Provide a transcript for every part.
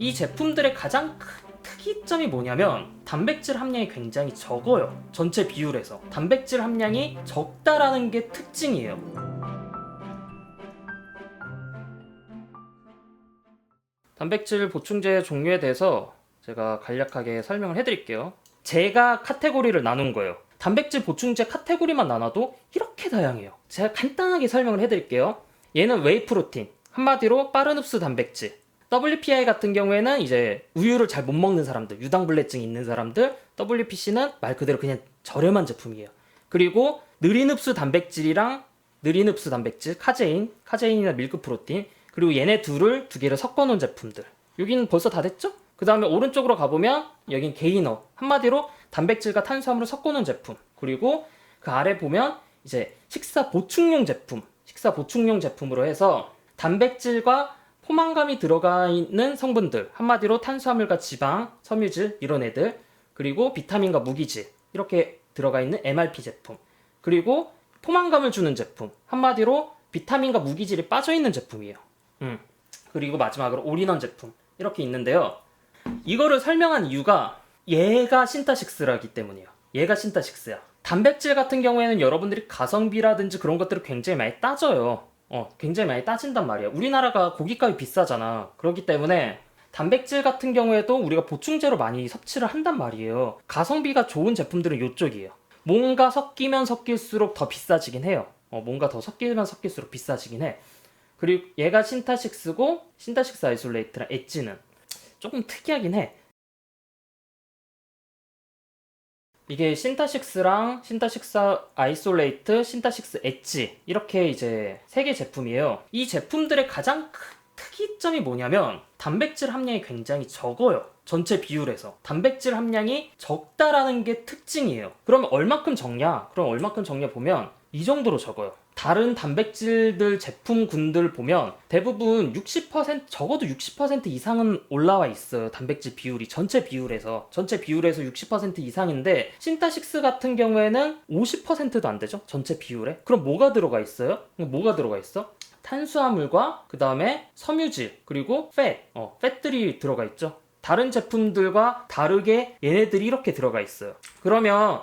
이 제품들의 가장 특이점이 뭐냐면 단백질 함량이 굉장히 적어요. 전체 비율에서 단백질 함량이 적다라는 게 특징이에요. 단백질 보충제 종류에 대해서 제가 간략하게 설명을 해드릴게요. 제가 카테고리를 나눈 거예요. 단백질 보충제 카테고리만 나눠도 이렇게 다양해요. 제가 간단하게 설명을 해드릴게요. 얘는 웨이 프로틴, 한마디로 빠른 흡수 단백질. WPI 같은 경우에는 이제 우유를 잘 못 먹는 사람들, 유당불내증이 있는 사람들, WPC는 말 그대로 그냥 저렴한 제품이에요. 그리고 느린 흡수 단백질이랑 느린 흡수 단백질, 카제인이나 밀크 프로틴, 그리고 얘네 두 개를 섞어 놓은 제품들. 여기는 벌써 다 됐죠? 그 다음에 오른쪽으로 가보면 여긴 게이너, 한마디로 단백질과 탄수화물을 섞어 놓은 제품. 그리고 그 아래 보면 이제 식사 보충용 제품으로 해서 단백질과 포만감이 들어가 있는 성분들, 한마디로 탄수화물과 지방, 섬유질 이런 애들, 그리고 비타민과 무기질 이렇게 들어가 있는 MRP 제품, 그리고 포만감을 주는 제품, 한마디로 비타민과 무기질이 빠져있는 제품이에요. 그리고 마지막으로 올인원 제품 이렇게 있는데요. 이거를 설명한 이유가 얘가 신타식스라기 때문이에요. 얘가 신타식스야. 단백질 같은 경우에는 여러분들이 가성비라든지 그런 것들을 굉장히 많이 따져요. 굉장히 많이 따진단 말이에요. 우리나라가 고기값이 비싸잖아. 그렇기 때문에 단백질 같은 경우에도 우리가 보충제로 많이 섭취를 한단 말이에요. 가성비가 좋은 제품들은 이쪽이에요. 뭔가 섞이면 섞일수록 더 비싸지긴 해요. 뭔가 더 섞이면 섞일수록 비싸지긴 해. 그리고 얘가 신타식스고, 신타식스 아이솔레이트랑 엣지는 조금 특이하긴 해. 이게 신타식스랑 신타식스 아이솔레이트, 신타식스 엣지 이렇게 이제 3개 제품이에요. 이 제품들의 가장 특이점이 뭐냐면 단백질 함량이 굉장히 적어요. 전체 비율에서 단백질 함량이 적다라는 게 특징이에요. 그러면 얼마큼 적냐? 보면 이 정도로 적어요. 다른 단백질들 제품군들 보면 대부분 60%, 적어도 60% 이상은 올라와 있어요. 단백질 비율이 전체 비율에서 60% 이상인데 신타식스 같은 경우에는 50%도 안 되죠. 전체 비율에. 그럼 뭐가 들어가 있어요? 탄수화물과 그 다음에 섬유질, 그리고 팻들이 들어가 있죠. 다른 제품들과 다르게 얘네들이 이렇게 들어가 있어요. 그러면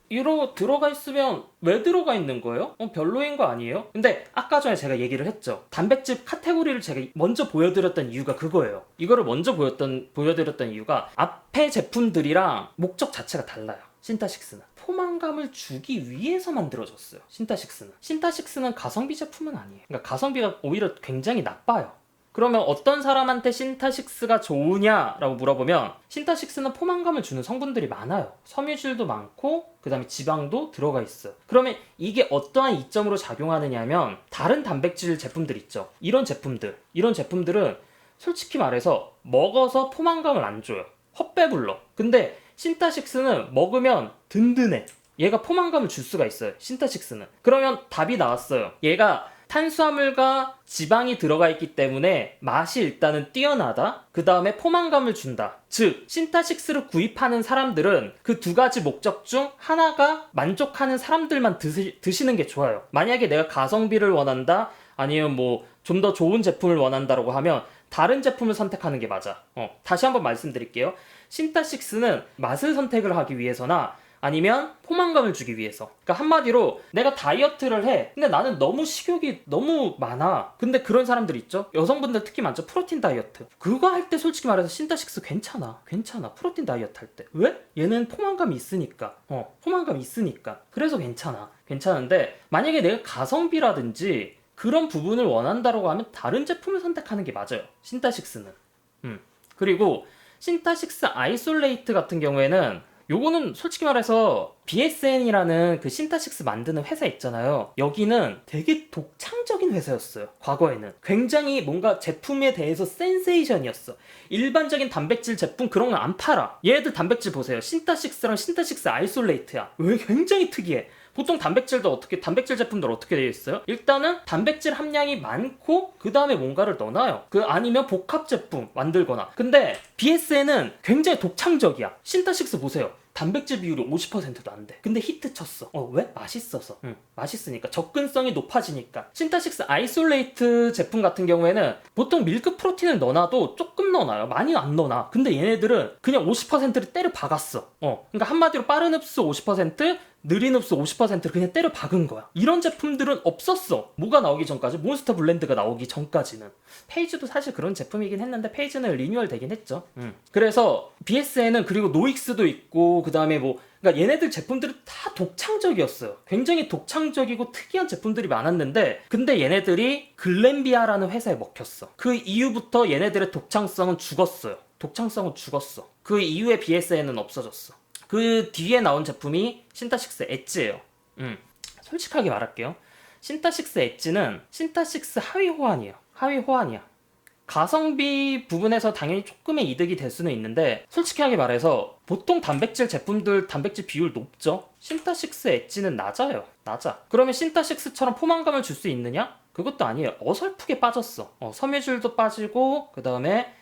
이러 들어가 있으면 왜 들어가 있는 거예요? 별로인 거 아니에요? 근데 아까 전에 제가 얘기를 했죠. 단백질 카테고리를 제가 먼저 보여드렸던 이유가 그거예요. 이거를 먼저 보여드렸던 이유가 앞에 제품들이랑 목적 자체가 달라요. 신타식스는 포만감을 주기 위해서 만들어졌어요. 신타식스는 가성비 제품은 아니에요. 그러니까 가성비가 오히려 굉장히 나빠요. 그러면 어떤 사람한테 신타식스가 좋으냐라고 물어보면 신타식스는 포만감을 주는 성분들이 많아요. 섬유질도 많고 그 다음에 지방도 들어가 있어요. 그러면 이게 어떠한 이점으로 작용하느냐면 다른 단백질 제품들 있죠. 이런 제품들은 솔직히 말해서 먹어서 포만감을 안 줘요. 헛배불러. 근데 신타식스는 먹으면 든든해. 얘가 포만감을 줄 수가 있어요. 신타식스는. 그러면 답이 나왔어요. 얘가 탄수화물과 지방이 들어가 있기 때문에 맛이 일단은 뛰어나다. 그 다음에 포만감을 준다. 즉 신타식스를 구입하는 사람들은 그 두 가지 목적 중 하나가 만족하는 사람들만 드시는 게 좋아요. 만약에 내가 가성비를 원한다, 아니면 좀 더 좋은 제품을 원한다라고 하면 다른 제품을 선택하는 게 맞아. 다시 한번 말씀드릴게요. 신타식스는 맛을 선택을 하기 위해서나 아니면 포만감을 주기 위해서. 그러니까 한마디로 내가 다이어트를 해. 근데 나는 너무 식욕이 너무 많아. 근데 그런 사람들 있죠? 여성분들 특히 많죠? 프로틴 다이어트. 그거 할 때 솔직히 말해서 신타식스 괜찮아. 프로틴 다이어트 할 때. 왜? 얘는 포만감이 있으니까. 그래서 괜찮은데 만약에 내가 가성비라든지 그런 부분을 원한다고 하면 다른 제품을 선택하는 게 맞아요. 신타식스는. 그리고 신타식스 아이솔레이트 같은 경우에는 요거는 솔직히 말해서 BSN이라는 그 신타식스 만드는 회사 있잖아요. 여기는 되게 독창적인 회사였어요. 과거에는 굉장히 뭔가 제품에 대해서 센세이션이었어. 일반적인 단백질 제품 그런 거 안 팔아. 얘들 단백질 보세요. 신타식스랑 신타식스 아이솔레이트야. 왜? 굉장히 특이해. 보통 단백질 제품들 어떻게 되어 있어요? 일단은 단백질 함량이 많고 그 다음에 뭔가를 넣어놔요. 아니면 복합 제품 만들거나. 근데 BSN은 굉장히 독창적이야. 신타식스 보세요. 단백질 비율이 50%도 안 돼. 근데 히트 쳤어. 왜? 맛있어서. 맛있으니까. 접근성이 높아지니까. 신타식스 아이솔레이트 제품 같은 경우에는 보통 밀크 프로틴을 넣어놔도 조금 넣어놔요. 많이 안 넣어놔. 근데 얘네들은 그냥 50%를 때려 박았어. 그러니까 한마디로 빠른 흡수 50%, 느린 흡수 50%를 그냥 때려 박은 거야. 이런 제품들은 없었어. 뭐가 나오기 전까지, 몬스터 블렌드가 나오기 전까지는. 페이지도 사실 그런 제품이긴 했는데 페이지는 리뉴얼 되긴 했죠. 그래서 BSN은 그리고 노익스도 있고 그 다음에 그러니까 얘네들 제품들은 다 독창적이었어요. 굉장히 독창적이고 특이한 제품들이 많았는데 근데 얘네들이 글렌비아라는 회사에 먹혔어. 그 이후부터 얘네들의 독창성은 죽었어요. 독창성은 죽었어. 그 이후에 BSN은 없어졌어. 그 뒤에 나온 제품이 신타식스 엣지예요. 솔직하게 말할게요. 신타식스 엣지는 신타식스 하위 호환이에요. 하위 호환이야. 가성비 부분에서 당연히 조금의 이득이 될 수는 있는데 솔직하게 말해서 보통 단백질 제품들 단백질 비율 높죠? 신타식스 엣지는 낮아요. 낮아. 그러면 신타식스처럼 포만감을 줄 수 있느냐? 그것도 아니에요. 어설프게 빠졌어. 섬유질도 빠지고 그 다음에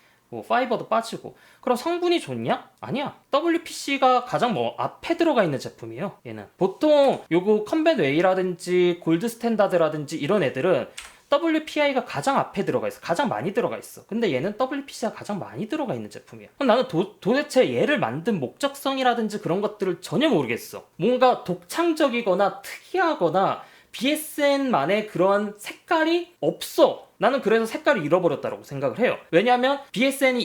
파이버도 빠지고. 그럼 성분이 좋냐? 아니야. WPC가 가장 앞에 들어가 있는 제품이에요. 얘는 보통 요거 컴뱃 웨이라든지 골드 스탠다드라든지 이런 애들은 WPI가 가장 앞에 들어가 있어. 가장 많이 들어가 있어. 근데 얘는 WPC가 가장 많이 들어가 있는 제품이야. 그럼 나는 도대체 얘를 만든 목적성이라든지 그런 것들을 전혀 모르겠어. 뭔가 독창적이거나 특이하거나 BSN만의 그런 색깔이 없어. 나는 그래서 색깔을 잃어버렸다고 생각을 해요. 왜냐하면 BSN이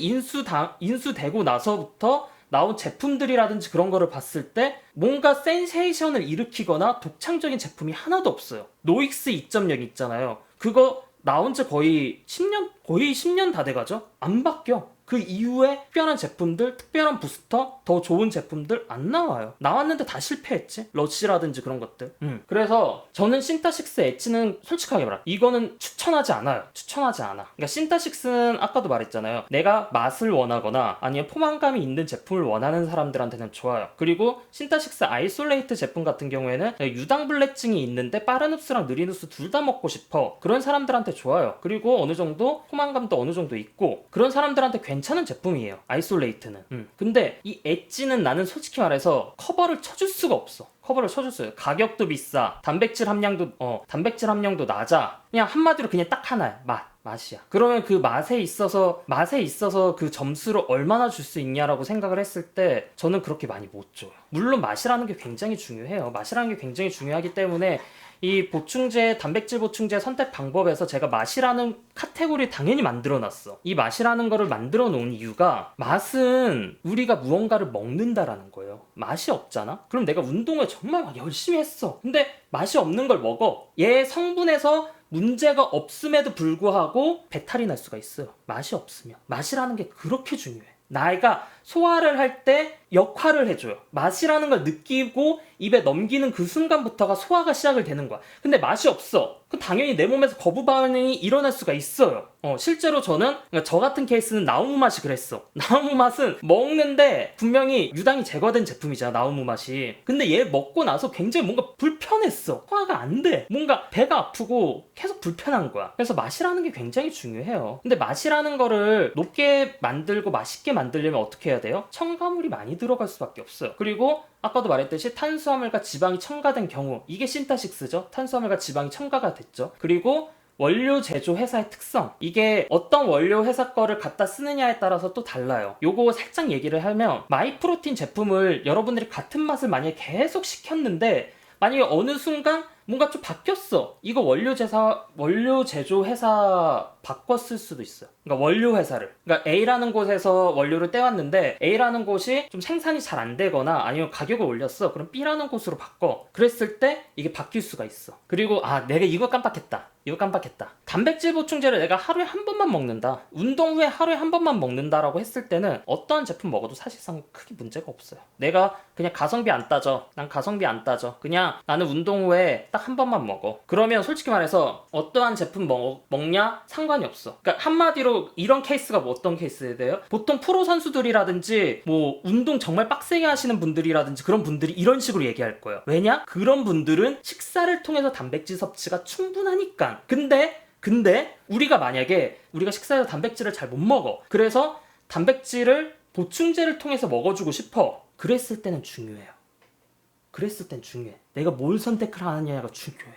인수되고 나서부터 나온 제품들이라든지 그런 거를 봤을 때 뭔가 센세이션을 일으키거나 독창적인 제품이 하나도 없어요. 노익스 2.0 있잖아요. 그거 나온 지 거의 10년 다 돼가죠? 안 바뀌어. 그 이후에 특별한 제품들, 특별한 부스터, 더 좋은 제품들 안 나와요. 나왔는데 다 실패했지. 러쉬라든지 그런 것들. 그래서 저는 신타식스 엣지는 솔직하게 말해 이거는 추천하지 않아요. 추천하지 않아. 그러니까 신타식스는 아까도 말했잖아요. 내가 맛을 원하거나 아니면 포만감이 있는 제품을 원하는 사람들한테는 좋아요. 그리고 신타식스 아이솔레이트 제품 같은 경우에는 유당불내증이 있는데 빠른 흡수랑 느린 흡수 둘 다 먹고 싶어. 그런 사람들한테 좋아요. 그리고 어느 정도 포만감도 어느 정도 있고 그런 사람들한테 괜찮은 제품이에요. 아이솔레이트는. 근데 이 엣지는 나는 솔직히 말해서 커버를 쳐줄 수가 없어. 커버를 쳐줄 수가 없어. 가격도 비싸. 단백질 함량도 낮아. 그냥 한마디로 그냥 딱 하나야. 맛이야. 그러면 그 맛에 있어서 그 점수를 얼마나 줄 수 있냐라고 생각을 했을 때 저는 그렇게 많이 못 줘요. 물론 맛이라는 게 굉장히 중요해요. 맛이라는 게 굉장히 중요하기 때문에 이 단백질 보충제 선택 방법에서 제가 맛이라는 카테고리를 당연히 만들어놨어. 이 맛이라는 거를 만들어 놓은 이유가 맛은 우리가 무언가를 먹는다라는 거예요. 맛이 없잖아? 그럼 내가 운동을 정말 막 열심히 했어. 근데 맛이 없는 걸 먹어. 얘 성분에서 문제가 없음에도 불구하고 배탈이 날 수가 있어요. 맛이 없으면. 맛이라는 게 그렇게 중요해. 나이가 소화를 할 때 역할을 해줘요. 맛이라는 걸 느끼고 입에 넘기는 그 순간부터가 소화가 시작을 되는 거야. 근데 맛이 없어. 그럼 당연히 내 몸에서 거부 반응이 일어날 수가 있어요. 실제로 저는 그러니까 저 같은 케이스는 나우무 맛이 그랬어. 나우무 맛은 먹는데 분명히 유당이 제거된 제품이잖아. 나우무 맛이. 근데 얘 먹고 나서 굉장히 뭔가 불편했어. 소화가 안 돼. 뭔가 배가 아프고 계속 불편한 거야. 그래서 맛이라는 게 굉장히 중요해요. 근데 맛이라는 거를 높게 만들고 맛있게 만들려면 어떻게 해야 돼요? 첨가물이 많이 들어갈 수밖에 없어요. 그리고 아까도 말했듯이 탄수화물과 지방이 첨가된 경우, 이게 신타식스죠. 탄수화물과 지방이 첨가가 됐죠. 그리고 원료 제조 회사의 특성, 이게 어떤 원료 회사 거를 갖다 쓰느냐에 따라서 또 달라요. 요거 살짝 얘기를 하면 마이프로틴 제품을 여러분들이 같은 맛을 만약에 계속 시켰는데 만약에 어느 순간 뭔가 좀 바뀌었어. 이거 원료 제조 회사 바꿨을 수도 있어요. 그러니까 원료 회사를. 그러니까 A라는 곳에서 원료를 떼왔는데 A라는 곳이 좀 생산이 잘 안 되거나 아니면 가격을 올렸어. 그럼 B라는 곳으로 바꿔. 그랬을 때 이게 바뀔 수가 있어. 그리고 내가 이거 깜빡했다. 단백질 보충제를 내가 하루에 한 번만 먹는다. 운동 후에 하루에 한 번만 먹는다라고 했을 때는 어떠한 제품 먹어도 사실상 크게 문제가 없어요. 내가 그냥 가성비 안 따져. 난 가성비 안 따져. 그냥 나는 운동 후에 딱 한 번만 먹어. 그러면 솔직히 말해서 어떠한 제품 먹냐? 상관이 없어. 그러니까 한마디로 이런 케이스가 어떤 케이스예요? 보통 프로 선수들이라든지 운동 정말 빡세게 하시는 분들이라든지 그런 분들이 이런 식으로 얘기할 거예요. 왜냐? 그런 분들은 식사를 통해서 단백질 섭취가 충분하니까. 근데 우리가 식사에서 단백질을 잘 못 먹어. 그래서 단백질을 보충제를 통해서 먹어주고 싶어. 그랬을 때는 중요해요. 그랬을 땐 중요해. 내가 뭘 선택을 하느냐가 중요해.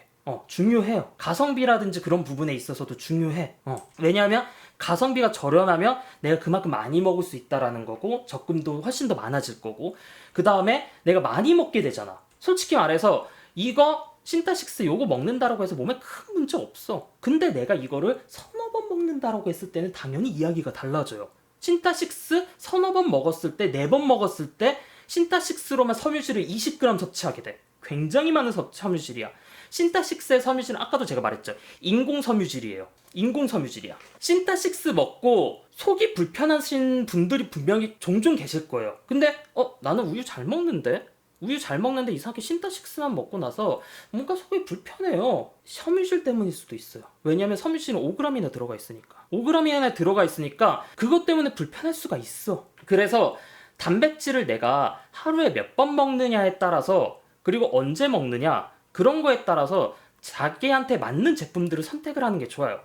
중요해요. 가성비라든지 그런 부분에 있어서도 중요해. 왜냐하면 가성비가 저렴하면 내가 그만큼 많이 먹을 수 있다라는 거고, 적금도 훨씬 더 많아질 거고, 그 다음에 내가 많이 먹게 되잖아. 솔직히 말해서 이거 신타식스 요거 먹는다라고 해서 몸에 큰 문제 없어. 근데 내가 이거를 서너 번 먹는다라고 했을 때는 당연히 이야기가 달라져요. 신타식스 서너 번 먹었을 때, 4번 먹었을 때 신타식스로만 섬유질을 20g 섭취하게 돼. 굉장히 많은 섬유질이야. 신타식스의 섬유질은 아까도 제가 말했죠. 인공섬유질이에요. 인공섬유질이야. 신타식스 먹고 속이 불편하신 분들이 분명히 종종 계실 거예요. 근데 나는 우유 잘 먹는데 이상하게 신타식스만 먹고 나서 뭔가 속이 불편해요. 섬유질 때문일 수도 있어요. 왜냐하면 섬유질은 5g이나 들어가 있으니까. 5g이나 들어가 있으니까 그것 때문에 불편할 수가 있어. 그래서 단백질을 내가 하루에 몇 번 먹느냐에 따라서, 그리고 언제 먹느냐, 그런 거에 따라서 자기한테 맞는 제품들을 선택을 하는 게 좋아요.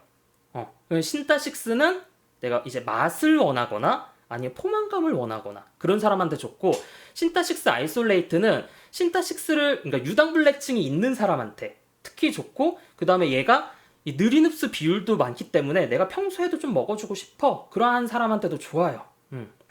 신타식스는 내가 이제 맛을 원하거나 아니면 포만감을 원하거나 그런 사람한테 좋고, 신타식스 아이솔레이트는 신타식스를, 그러니까 유당불내증이 있는 사람한테 특히 좋고, 그 다음에 얘가 이 느린 흡수 비율도 많기 때문에 내가 평소에도 좀 먹어주고 싶어, 그러한 사람한테도 좋아요.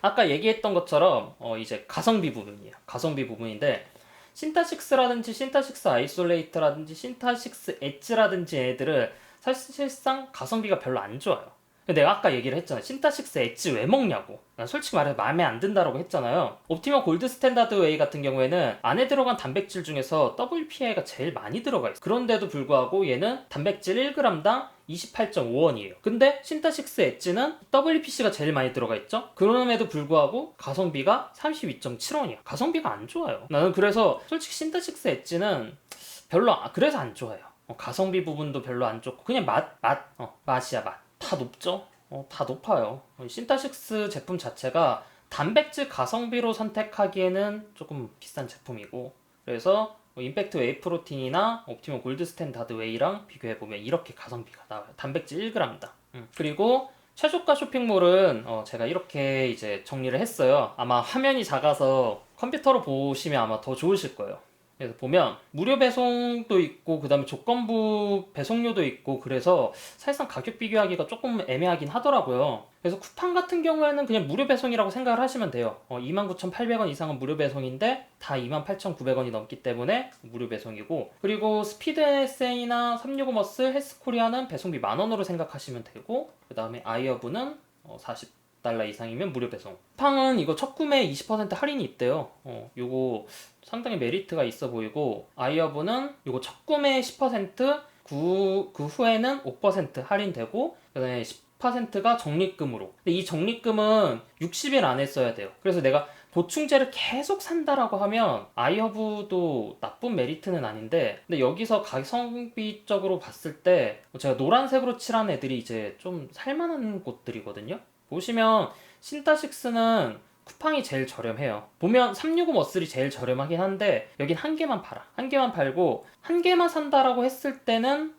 아까 얘기했던 것처럼 이제 가성비 부분이에요. 가성비 부분인데, 신타식스라든지 신타식스 아이솔레이트라든지 신타식스 엣지라든지 애들은 사실상 가성비가 별로 안 좋아요. 내가 아까 얘기를 했잖아요. 신타식스 엣지 왜 먹냐고. 난 솔직히 말해서 마음에 안 든다라고 했잖아요. 옵티머 골드 스탠다드 웨이 같은 경우에는 안에 들어간 단백질 중에서 WPI가 제일 많이 들어가 있어요. 그런데도 불구하고 얘는 단백질 1g당 28.5원이에요. 근데 신타식스 엣지는 WPC가 제일 많이 들어가 있죠? 그럼에도 불구하고 가성비가 32.7원이야. 가성비가 안 좋아요. 나는 그래서 솔직히 신타식스 엣지는 그래서 안 좋아요. 가성비 부분도 별로 안 좋고, 그냥 맛이야, 맛. 다 높죠? 다 높아요. 신타식스 제품 자체가 단백질 가성비로 선택하기에는 조금 비싼 제품이고, 그래서 임팩트 웨이 프로틴이나 옵티머 골드 스탠다드 웨이랑 비교해보면 이렇게 가성비가 나와요. 단백질 1g당. 그리고 최저가 쇼핑몰은 제가 이렇게 이제 정리를 했어요. 아마 화면이 작아서 컴퓨터로 보시면 아마 더 좋으실 거예요. 그래서 보면 무료 배송도 있고, 그 다음에 조건부 배송료도 있고, 그래서 사실상 가격 비교하기가 조금 애매하긴 하더라고요. 그래서 쿠팡 같은 경우에는 그냥 무료 배송이라고 생각을 하시면 돼요. 29,800원 이상은 무료 배송인데 다 28,900원이 넘기 때문에 무료 배송이고, 그리고 스피드 NSN이나 365머슬, 헬스코리아는 배송비 10,000원으로 생각하시면 되고, 그 다음에 아이허브는 40달러 이상이면 무료 배송. 쿠팡은 이거 첫 구매 20% 할인이 있대요. 요거 상당히 메리트가 있어 보이고, 아이허브는 요거 첫 구매 10%, 그 후에는 5% 할인되고, 그 다음에 10%가 적립금으로. 근데 이 적립금은 60일 안에 써야 돼요. 그래서 내가 보충제를 계속 산다라고 하면 아이허브도 나쁜 메리트는 아닌데, 근데 여기서 가성비적으로 봤을 때 제가 노란색으로 칠한 애들이 이제 좀 살만한 곳들이거든요. 보시면 신타식스는 쿠팡이 제일 저렴해요. 보면 365머슬이 제일 저렴하긴 한데 여긴 한 개만 팔아. 한 개만 팔고, 한 개만 산다라고 했을 때는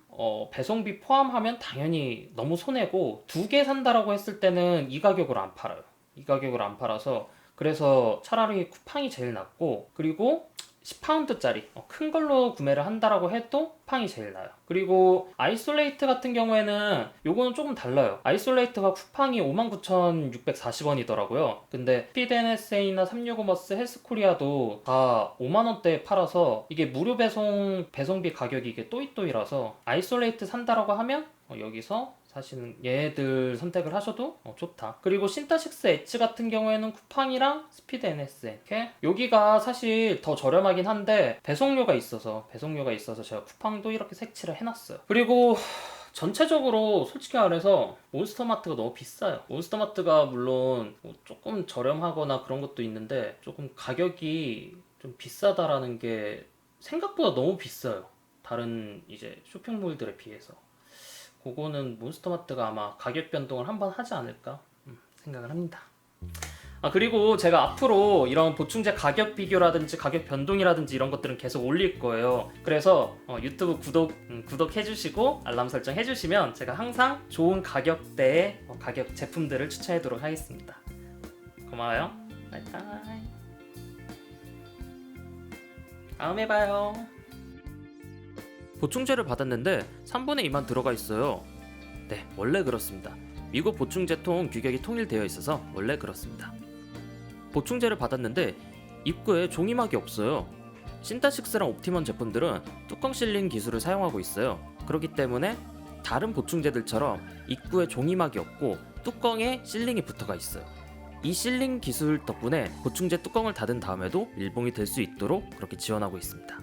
배송비 포함하면 당연히 너무 손해고, 2개 산다라고 했을 때는 이 가격으로 안 팔아요. 이 가격으로 안 팔아서, 그래서 차라리 쿠팡이 제일 낫고, 그리고 10파운드짜리 큰 걸로 구매를 한다라고 해도 쿠팡이 제일 나아요. 그리고 아이솔레이트 같은 경우에는 요거는 조금 달라요. 아이솔레이트가 쿠팡이 59,640원이더라고요. 근데 스피드 NSA나 365머스, 헬스코리아도 다 5만원대에 팔아서 이게 무료 배송비 가격이 이게 또이또이라서 아이솔레이트 산다라고 하면 여기서 사실은 얘들 선택을 하셔도 좋다. 그리고 신타식스 엣지 같은 경우에는 쿠팡이랑 스피드 NSN 이렇게, 여기가 사실 더 저렴하긴 한데 배송료가 있어서 제가 쿠팡도 이렇게 색칠을 해놨어요. 그리고 전체적으로 솔직히 말해서 몬스터마트가 너무 비싸요. 몬스터마트가 물론 조금 저렴하거나 그런 것도 있는데 조금 가격이 좀 비싸다라는 게 생각보다 너무 비싸요. 다른 이제 쇼핑몰들에 비해서. 그거는 몬스터마트가 아마 가격 변동을 한번 하지 않을까 생각을 합니다. 그리고 제가 앞으로 이런 보충제 가격 비교라든지 가격 변동이라든지 이런 것들은 계속 올릴 거예요. 그래서 유튜브 구독해주시고 알람 설정 해주시면 제가 항상 좋은 가격대의 가격 제품들을 추천해도록 하겠습니다. 고마워요. 바이바이. 다음에 봐요. 보충제를 받았는데 3분의 2만 들어가 있어요. 네, 원래 그렇습니다. 미국 보충제통 규격이 통일되어 있어서 원래 그렇습니다. 보충제를 받았는데 입구에 종이막이 없어요. 신타식스랑 옵티먼 제품들은 뚜껑 실링 기술을 사용하고 있어요. 그렇기 때문에 다른 보충제들처럼 입구에 종이막이 없고 뚜껑에 실링이 붙어가 있어요. 이 실링 기술 덕분에 보충제 뚜껑을 닫은 다음에도 밀봉이 될 수 있도록 그렇게 지원하고 있습니다.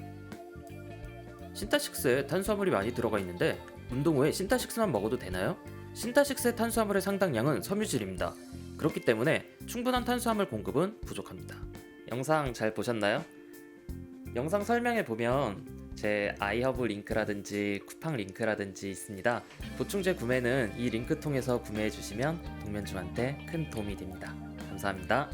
신타식스에 탄수화물이 많이 들어가 있는데 운동 후에 신타식스만 먹어도 되나요? 신타식스의 탄수화물의 상당량은 섬유질입니다. 그렇기 때문에 충분한 탄수화물 공급은 부족합니다. 영상 잘 보셨나요? 영상 설명에 보면 제 아이허브 링크라든지 쿠팡 링크라든지 있습니다. 보충제 구매는 이 링크 통해서 구매해 주시면 동면주한테 큰 도움이 됩니다. 감사합니다.